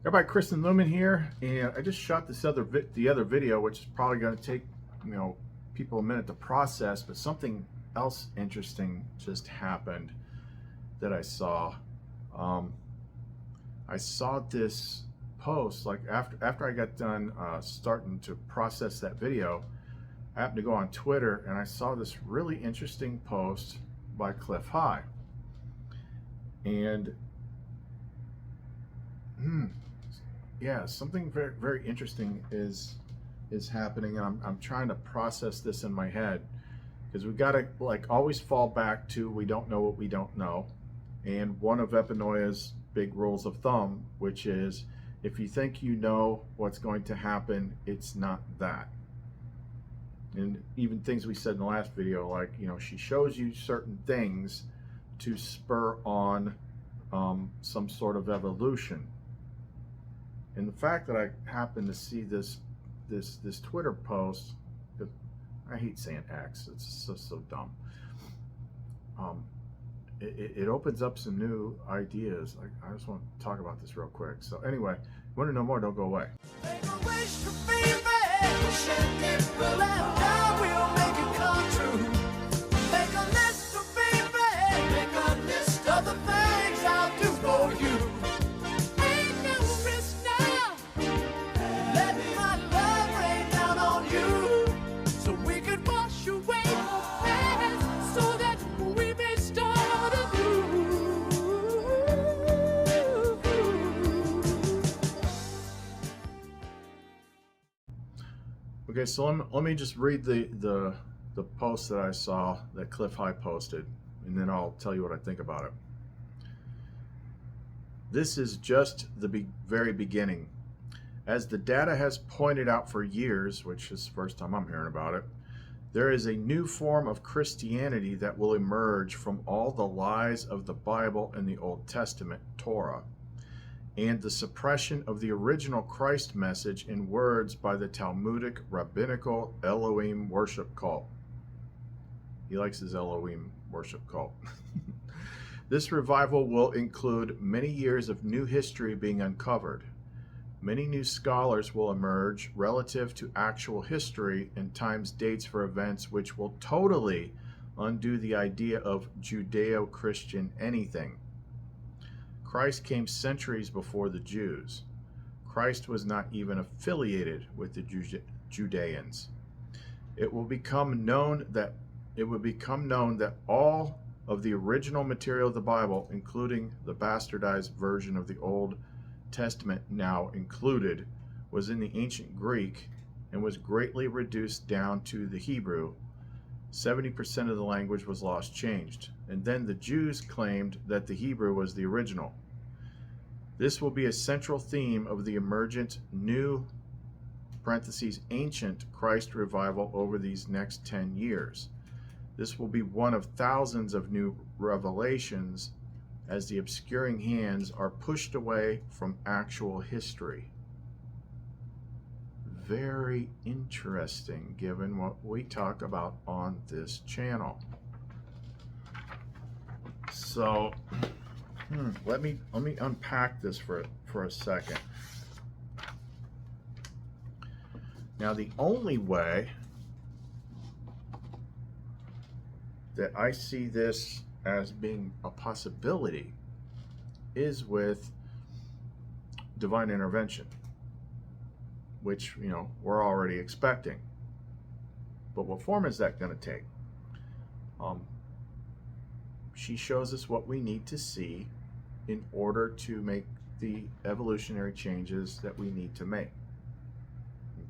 Everybody, Kristen Lumen here, and I just shot this other video, which is probably going to take people a minute to process. But something else interesting just happened that I saw. I saw this post like after I got done starting to process that video. I happened to go on Twitter and I saw this really interesting post by Clif, and yeah, something very, very interesting is happening, and I'm trying to process this in my head, because we got to like always fall back to we don't know what we don't know. And one of Epinoia's big rules of thumb, which is if you think you know what's going to happen, it's not that. And even things we said in the last video, like she shows you certain things to spur on some sort of evolution. And the fact that I happened to see this Twitter post, I hate saying X, it's so dumb. It opens up some new ideas. Like, I just want to talk about this real quick. So anyway, if you want to know more, don't go away. Make a wish for baby, we'll make it come true. Make a list for baby, make a list of the things I'll do for you. Okay, so let me just read the post that I saw that Clif posted, and then I'll tell you what I think about it. This is just the very beginning. As the data has pointed out for years, which is the first time I'm hearing about it, there is a new form of Christianity that will emerge from all the lies of the Bible and the Old Testament, Torah, and the suppression of the original Christ message in words by the Talmudic rabbinical Elohim worship cult. He likes his Elohim worship cult. This revival will include many years of new history being uncovered. Many new scholars will emerge relative to actual history and times dates for events which will totally undo the idea of Judeo-Christian anything. Christ came centuries before the Jews. Christ was not even affiliated with the Judeans. It will become known that all of the original material of the Bible, including the bastardized version of the Old Testament now included, was in the ancient Greek and was greatly reduced down to the Hebrew. 70% of the language was lost, changed, and then the Jews claimed that the Hebrew was the original. This will be a central theme of the emergent new (ancient) Christ revival over these next 10 years. This will be one of thousands of new revelations as the obscuring hands are pushed away from actual history. Very interesting, given what we talk about on this channel. So let me unpack this for a second. Now, the only way that I see this as being a possibility is with divine intervention, which we're already expecting. But what form is that going to take? She shows us what we need to see in order to make the evolutionary changes that we need to make.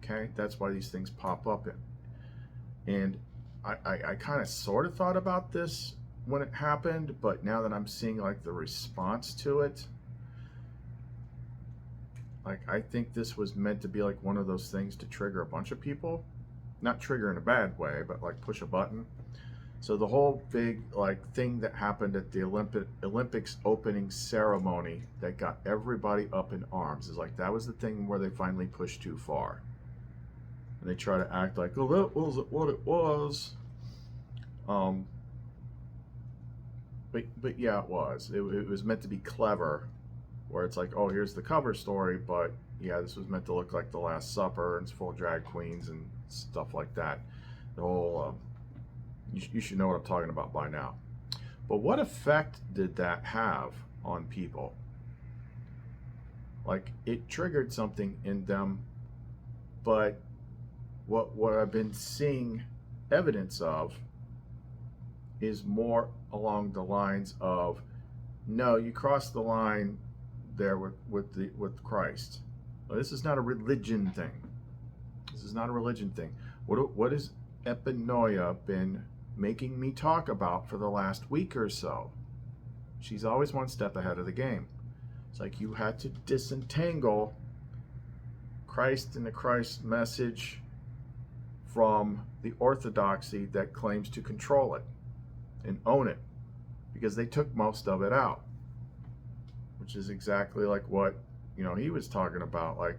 Okay, that's why these things pop up and I kind of sort of thought about this when it happened, but now that I'm seeing like the response to it, like I think this was meant to be like one of those things to trigger a bunch of people, not trigger in a bad way, but like push a button. So the whole big like thing that happened at the Olympics opening ceremony that got everybody up in arms is like that was the thing where they finally pushed too far, and they try to act like, oh, that wasn't what it was. But yeah, it was. It was meant to be clever where it's like, oh, here's the cover story, but yeah, this was meant to look like The Last Supper, and it's full of drag queens and stuff like that. The whole, you should know what I'm talking about by now. But what effect did that have on people? Like, it triggered something in them, but what I've been seeing evidence of is more along the lines of, no, you crossed the line there with Christ. Well, this is not a religion thing. This is not a religion thing. What has Epinoia been making me talk about for the last week or so? She's always one step ahead of the game. It's like you had to disentangle Christ and the Christ message from the orthodoxy that claims to control it and own it, because they took most of it out, which is exactly like what, you know, he was talking about. Like,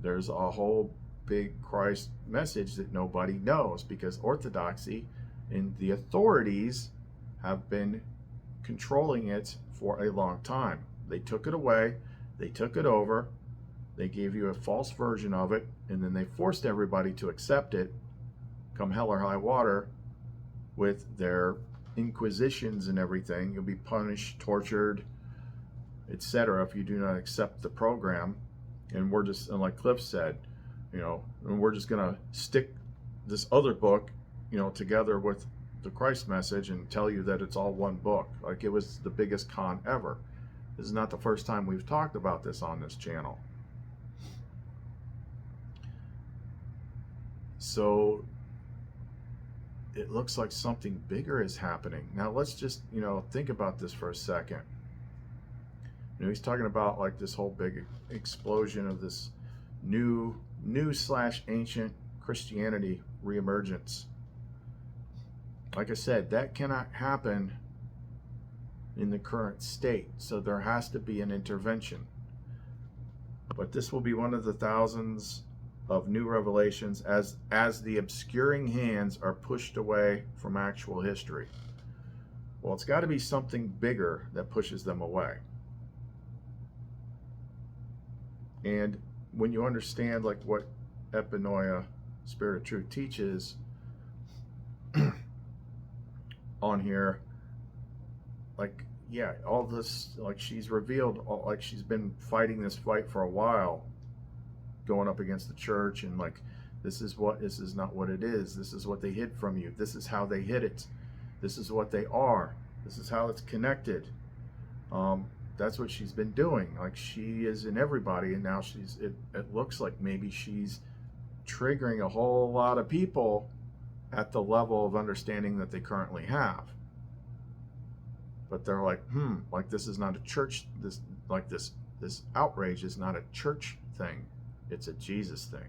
there's a whole big Christ message that nobody knows because orthodoxy and the authorities have been controlling it for a long time. They took it away, they took it over, they gave you a false version of it, and then they forced everybody to accept it, come hell or high water, with their inquisitions and everything. You'll be punished, tortured, etc. if you do not accept the program. And we're just, and like Clif said, you know, and we're just gonna stick this other book, you know, together with the Christ message and tell you that it's all one book. Like, it was the biggest con ever. This is not the first time we've talked about this on this channel. So it looks like something bigger is happening. Now let's just, you know, think about this for a second. You know, he's talking about like this whole big explosion of this new / ancient Christianity reemergence. Like I said, that cannot happen in the current state, so there has to be an intervention. But this will be one of the thousands of new revelations as the obscuring hands are pushed away from actual history. Well, it's got to be something bigger that pushes them away. And when you understand like what Epinoia, Spirit of Truth, teaches on here, like, yeah, all this, like, she's revealed, like, she's been fighting this fight for a while, going up against the church, and like, this is not what it is. This is what they hid from you. This is how they hid it. This is what they are. This is how it's connected. That's what she's been doing. Like, she is in everybody, and now it looks like maybe she's triggering a whole lot of people at the level of understanding that they currently have. But they're like, like, this is not a church, this outrage is not a church thing. It's a Jesus thing.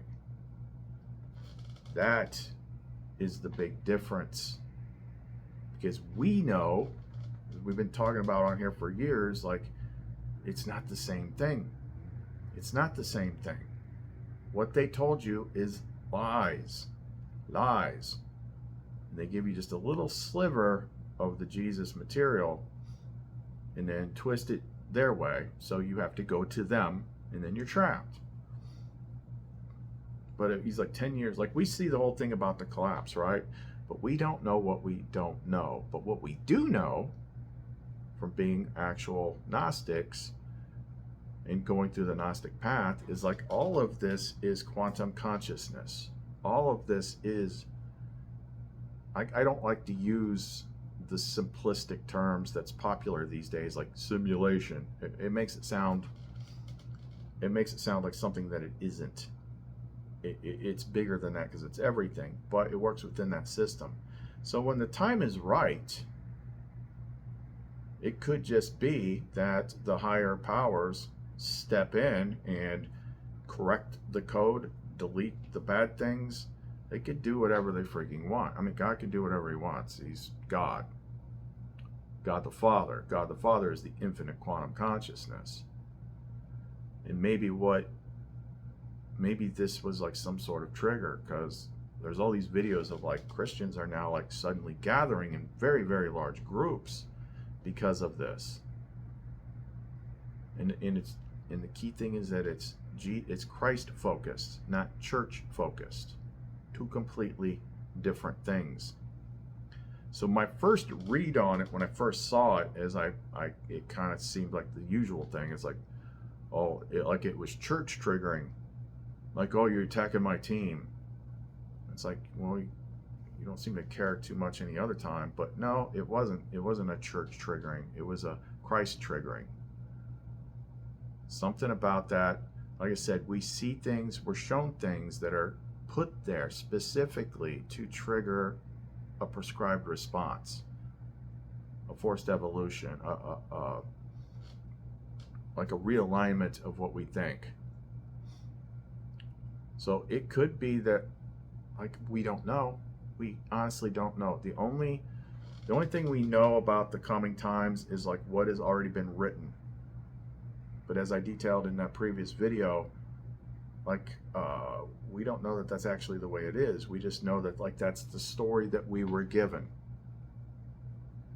That is the big difference. Because we know, we've been talking about on here for years, like, it's not the same thing. It's not the same thing. What they told you is lies. Lies. And they give you just a little sliver of the Jesus material and then twist it their way, so you have to go to them, and then you're trapped. But he's like 10 years, like, we see the whole thing about the collapse, right? But we don't know what we don't know. But what we do know from being actual Gnostics and going through the Gnostic path is, like, all of this is quantum consciousness. All of this is, I don't like to use the simplistic terms that's popular these days, like simulation. It makes it sound like something that it isn't. It's bigger than that because it's everything, but it works within that system. So when the time is right, it could just be that the higher powers step in and correct the code, delete the bad things. They could do whatever they freaking want. I mean, God can do whatever he wants. He's God. God the Father. God the Father is the infinite quantum consciousness. And maybe this was like some sort of trigger, because there's all these videos of like Christians are now like suddenly gathering in very, very large groups because of this. And the key thing is that it's Christ focused, not church focused. Two completely different things. So my first read on it when I first saw it, it kind of seemed like the usual thing. It's like, oh, like it was church triggering. Like, oh, you're attacking my team. It's like, well, you don't seem to care too much any other time. But no, it wasn't. It wasn't a church triggering. It was a Christ triggering. Something about that. Like I said, we see things, we're shown things that are put there specifically to trigger a prescribed response, a forced evolution, like a realignment of what we think. So it could be that, like, we don't know. We honestly don't know. The only thing we know about the coming times is like what has already been written. But as I detailed in that previous video, like, we don't know that that's actually the way it is. We just know that, like, that's the story that we were given.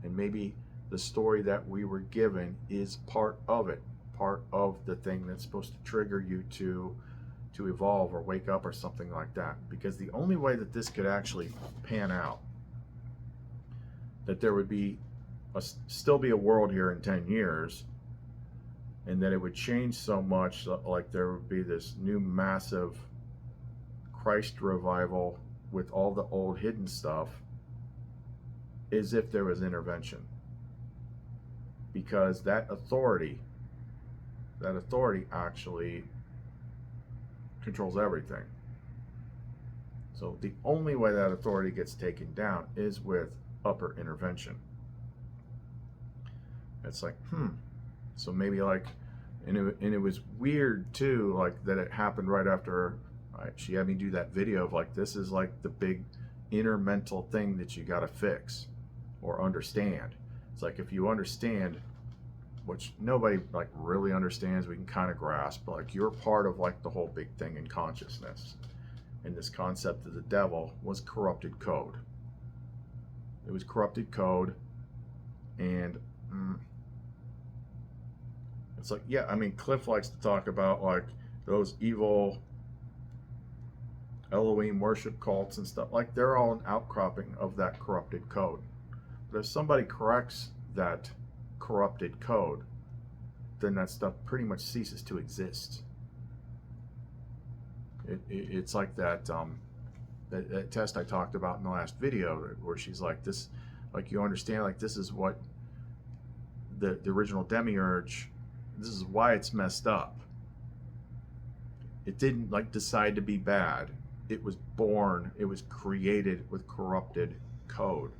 And maybe the story that we were given is part of it, part of the thing that's supposed to trigger you to evolve or wake up or something like that. Because the only way that this could actually pan out, that there would be still be a world here in 10 years, and that it would change so much, like there would be this new massive Christ revival with all the old hidden stuff, is if there was intervention. Because that authority actually controls everything. So the only way that authority gets taken down is with upper intervention. It's like, so maybe like, and it was weird too, like that it happened right after she had me do that video of like, this is like the big inner mental thing that you got to fix or understand. It's like, if you understand, which nobody like really understands, we can kind of grasp, but like you're part of like the whole big thing in consciousness. And this concept of the devil was corrupted code. It was corrupted code, and it's like, yeah, I mean, Clif likes to talk about like those evil Elohim worship cults and stuff. Like, they're all an outcropping of that corrupted code. But if somebody corrects that corrupted code, then that stuff pretty much ceases to exist. It's like that that test I talked about in the last video, where she's like, this, like, you understand, like, this is what the original demiurge, this is why it's messed up. It didn't like decide to be bad. It was born, it was created with corrupted code.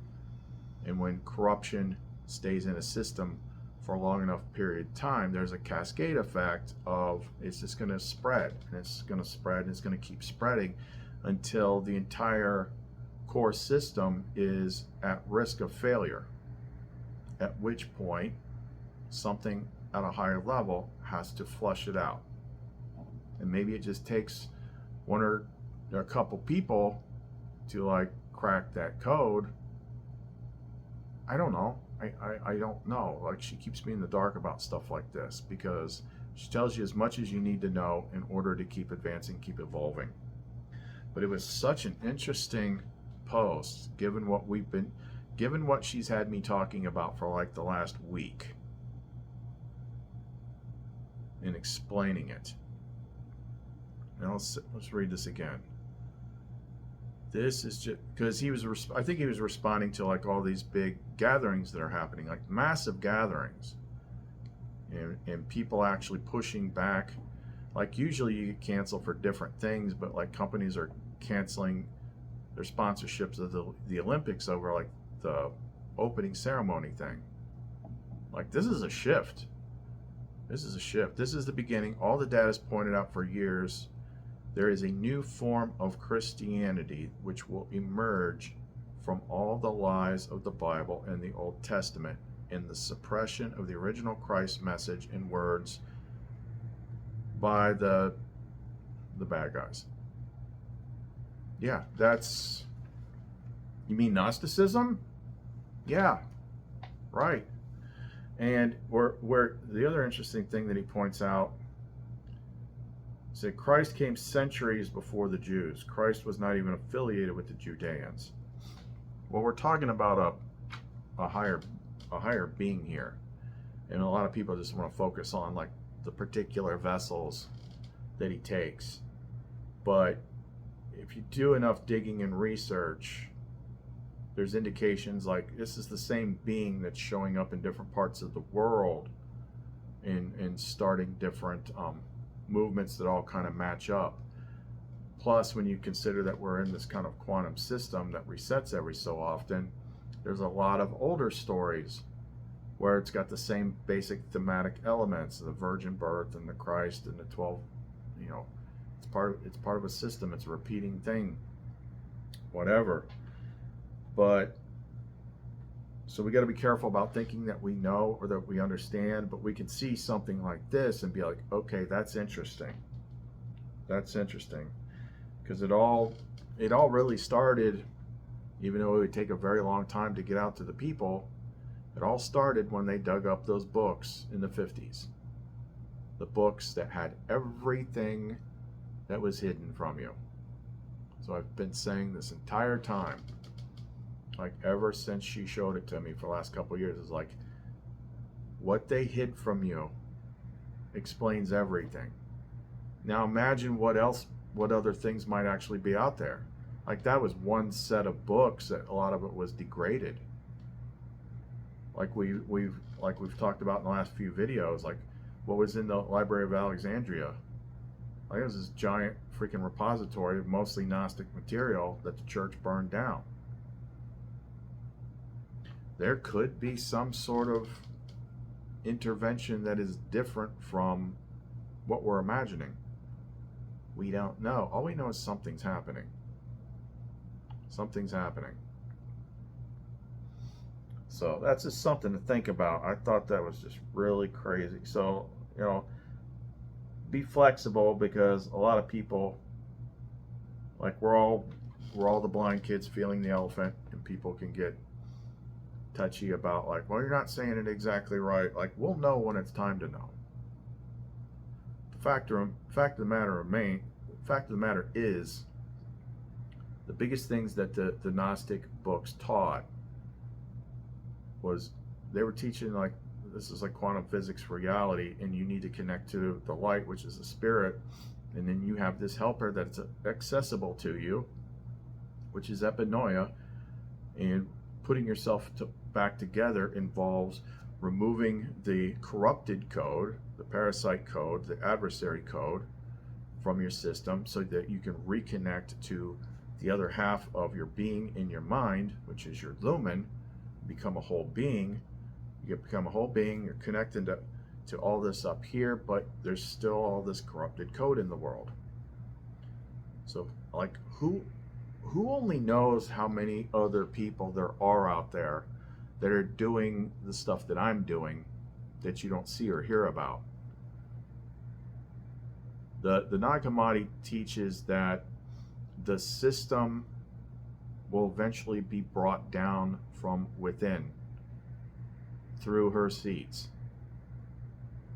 And when corruption stays in a system for a long enough period of time, there's a cascade effect of, it's just going to spread, and it's going to spread, and it's going to keep spreading until the entire core system is at risk of failure. At which point, something at a higher level has to flush it out. And maybe it just takes one or a couple people to like crack that code. I don't know. I don't know. Like, she keeps me in the dark about stuff like this, because she tells you as much as you need to know in order to keep advancing, keep evolving. But it was such an interesting post, given what she's had me talking about for like the last week, in explaining it. Now let's read this again. This is just because I think he was responding to like all these big gatherings that are happening, like massive gatherings, and people actually pushing back. Like, usually you get canceled for different things, but like companies are canceling their sponsorships of the Olympics over like the opening ceremony thing. Like, this is a shift. This is a shift. This is the beginning. All the data is pointed out for years. There is a new form of Christianity which will emerge from all the lies of the Bible and the Old Testament, and the suppression of the original Christ message in words by the bad guys. Yeah, that's... You mean Gnosticism? Yeah, right. And where the other interesting thing that he points out is that Christ came centuries before the Jews. Christ was not even affiliated with the Judeans. Well, we're talking about a higher being here, and a lot of people just want to focus on like the particular vessels that he takes. But if you do enough digging and research, there's indications like this is the same being that's showing up in different parts of the world and starting different movements that all kind of match up. Plus, when you consider that we're in this kind of quantum system that resets every so often, there's a lot of older stories where it's got the same basic thematic elements, the virgin birth and the Christ and the 12, you know, it's part of a system, it's a repeating thing, whatever. But so we got to be careful about thinking that we know or that we understand, but we can see something like this and be like, okay, that's interesting. That's interesting. Because it all really started, even though it would take a very long time to get out to the people, it all started when they dug up those books in the 50s. The books that had everything that was hidden from you. So I've been saying this entire time, like ever since she showed it to me for the last couple of years, is like what they hid from you explains everything. Now imagine what other things might actually be out there. Like that was one set of books that a lot of it was degraded. Like we've talked about in the last few videos, like what was in the Library of Alexandria. Like it was this giant freaking repository of mostly Gnostic material that the church burned down. There could be some sort of intervention that is different from what we're imagining. We don't know. All we know is something's happening. Something's happening. So that's just something to think about. I thought that was just really crazy. So, you know, be flexible, because a lot of people, like we're all the blind kids feeling the elephant, and people can get touchy about like, well, you're not saying it exactly right. Like, we'll know when it's time to know. The fact of the matter is, the biggest things that the Gnostic books taught was they were teaching like this is like quantum physics reality, and you need to connect to the light, which is the spirit, and then you have this helper that's accessible to you, which is Epinoia, and putting yourself back together involves removing the corrupted code, the parasite code, the adversary code from your system, so that you can reconnect to the other half of your being in your mind, which is your lumen, become a whole being. You become a whole being, you're connected to all this up here, but there's still all this corrupted code in the world. So like who only knows how many other people there are out there that are doing the stuff that I'm doing that you don't see or hear about. The Nag Hammadi teaches that the system will eventually be brought down from within through her seeds.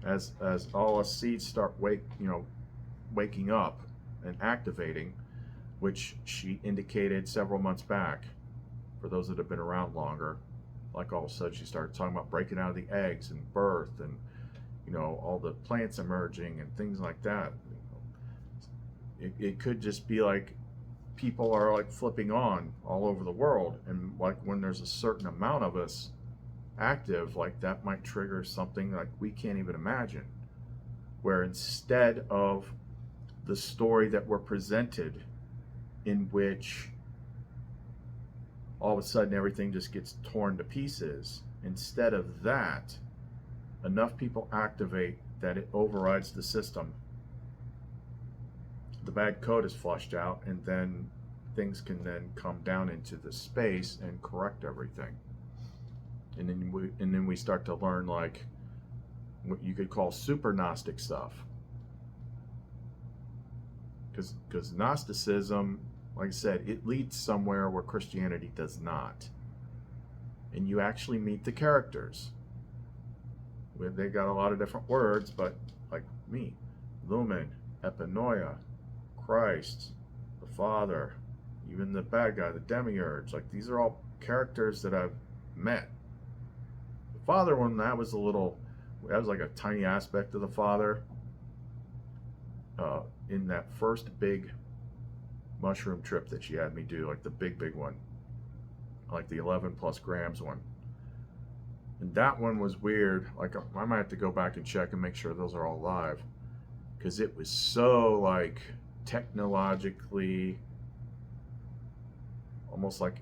As all us seeds start waking up and activating, which she indicated several months back, for those that have been around longer, like all of a sudden she started talking about breaking out of the eggs and birth and all the plants emerging and things like that. It could just be like people are like flipping on all over the world, and like when there's a certain amount of us active, like that might trigger something like we can't even imagine, where instead of the story that we're presented, in which all of a sudden everything just gets torn to pieces, instead of that, enough people activate that it overrides the system, the bad code is flushed out, and then things can then come down into the space and correct everything. And then we start to learn like what you could call super Gnostic stuff. Because Gnosticism, like I said, it leads somewhere where Christianity does not. And you actually meet the characters. They got a lot of different words, but like me, Lumen, Epinoia, Christ, the Father, even the bad guy, the demiurge. Like these are all characters that I've met. The Father one, that was like a tiny aspect of the Father. In that first big mushroom trip that she had me do, like the big one, like the 11 plus grams one. And that one was weird. Like I might have to go back and check and make sure those are all live, because it was so like technologically, almost like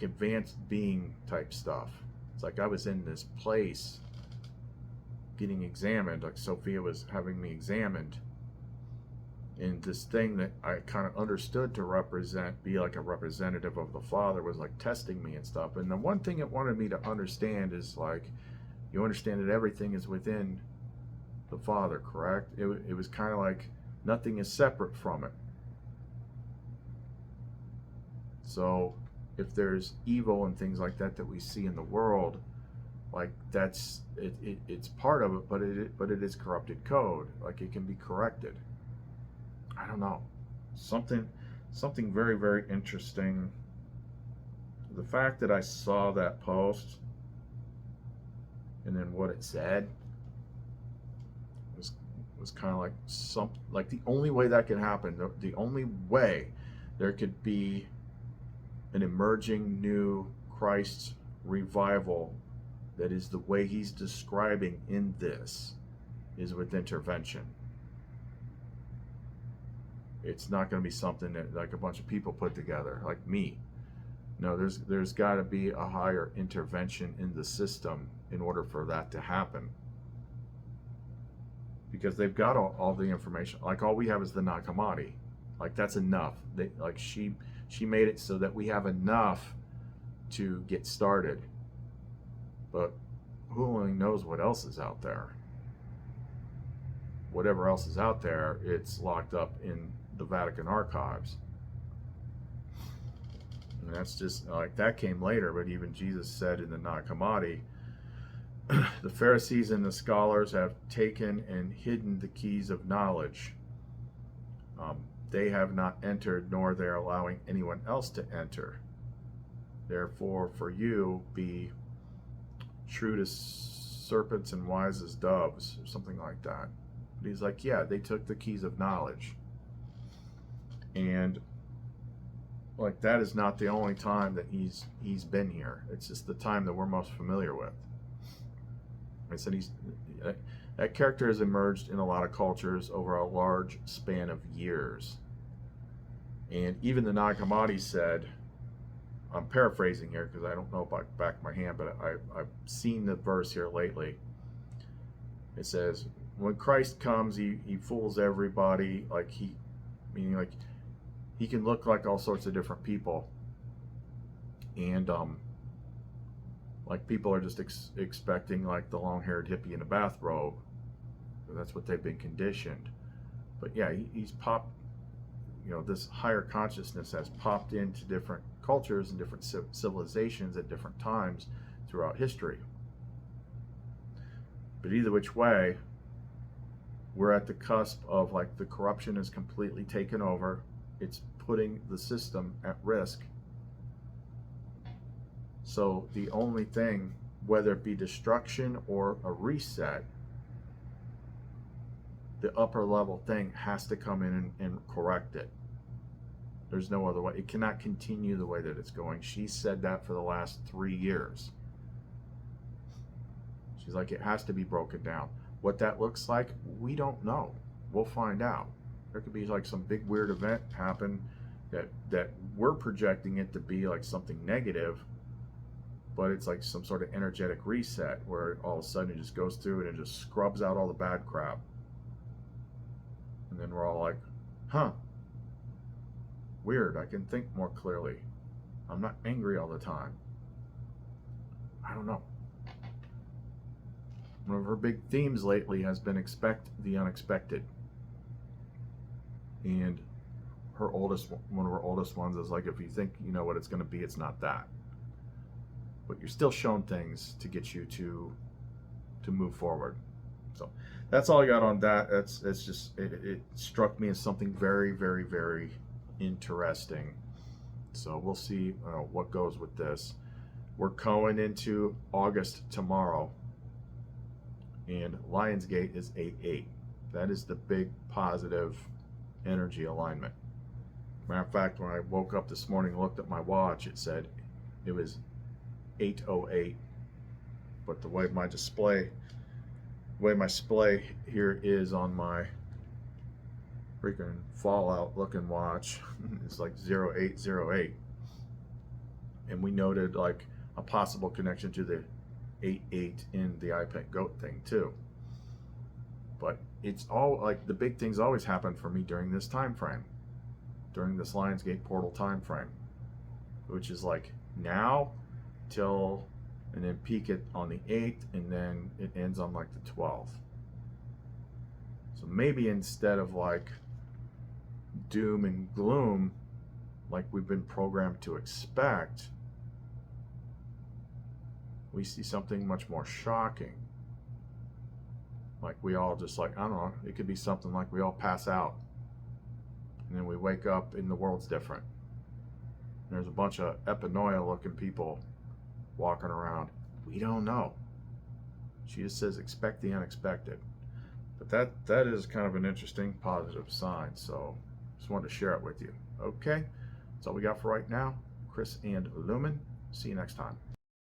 advanced being type stuff. It's like I was in this place getting examined, like Sophia was having me examined, and this thing that I kind of understood to be like a representative of the Father was like testing me and stuff. And the one thing it wanted me to understand is like, you understand that everything is within the Father, correct? It was kind of like nothing is separate from it. So if there's evil and things like that that we see in the world, like that's it's part of it, but it is corrupted code. Like it can be corrected. I don't know, something very, very interesting. The fact that I saw that post and then what it said was kind of like the only way that could happen, the only way there could be an emerging new Christ revival that is the way he's describing in this is with intervention. It's not going to be something that like a bunch of people put together, like me. No, there's got to be a higher intervention in the system in order for that to happen. Because they've got all the information. Like all we have is the Nakamati. Like that's enough. She made it so that we have enough to get started. But who only knows what else is out there? Whatever else is out there, it's locked up in the Vatican archives. And that's just like that came later, but even Jesus said in the Nag Hammadi, the Pharisees and the scholars have taken and hidden the keys of knowledge. They have not entered, nor they're allowing anyone else to enter. Therefore, for you, be shrewd as serpents and wise as doves, or something like that. But he's like, yeah, they took the keys of knowledge. And like that is not the only time that he's been here. It's just the time that we're most familiar with. I said that character has emerged in a lot of cultures over a large span of years. And even the Nag Hammadi said, I'm paraphrasing here because I don't know about back of my hand, but I've seen the verse here lately. It says, when Christ comes, he fools everybody. Like meaning like he can look like all sorts of different people. And like people are just expecting like the long-haired hippie in a bathrobe. That's what they've been conditioned. But yeah, he's popped, this higher consciousness has popped into different cultures and different civilizations at different times throughout history. But either which way, we're at the cusp of like the corruption is completely taken over. It's putting the system at risk. So the only thing, whether it be destruction or a reset, the upper level thing has to come in and correct it. There's no other way. It cannot continue the way that it's going. She said that for the last 3 years. She's like, it has to be broken down. What that looks like, we don't know. We'll find out. There could be like some big weird event happen that we're projecting it to be like something negative, but it's like some sort of energetic reset where all of a sudden it just goes through and it just scrubs out all the bad crap. And then we're all like, huh, weird, I can think more clearly. I'm not angry all the time. I don't know. One of her big themes lately has been expect the unexpected. And one of her oldest ones is like, if you think you know what it's going to be, it's not that. But you're still shown things to get you to to move forward. So that's all I got on that. That's just it struck me as something very, very, very interesting. So we'll see what goes with this. We're going into August tomorrow, and Lionsgate is 8-8. That is the big positive energy alignment. Matter of fact, when I woke up this morning and looked at my watch, it said it was 8:08. But the way my display here is on my freaking Fallout looking watch, it's like 0808. And we noted like a possible connection to the 8-8 in the iPet goat thing too. But it's all like the big things always happen for me during this time frame, during this Lionsgate portal time frame, which is like now till, and then peak it on the 8th, and then it ends on like the 12th. So maybe instead of like doom and gloom like we've been programmed to expect, we see something much more shocking. Like we all just like, I don't know, it could be something like we all pass out and then we wake up and the world's different. There's a bunch of Epinoia looking people walking around. We don't know. She just says expect the unexpected. But that is kind of an interesting positive sign. So just wanted to share it with you. Okay, that's all we got for right now. Chris and Lumen. See you next time.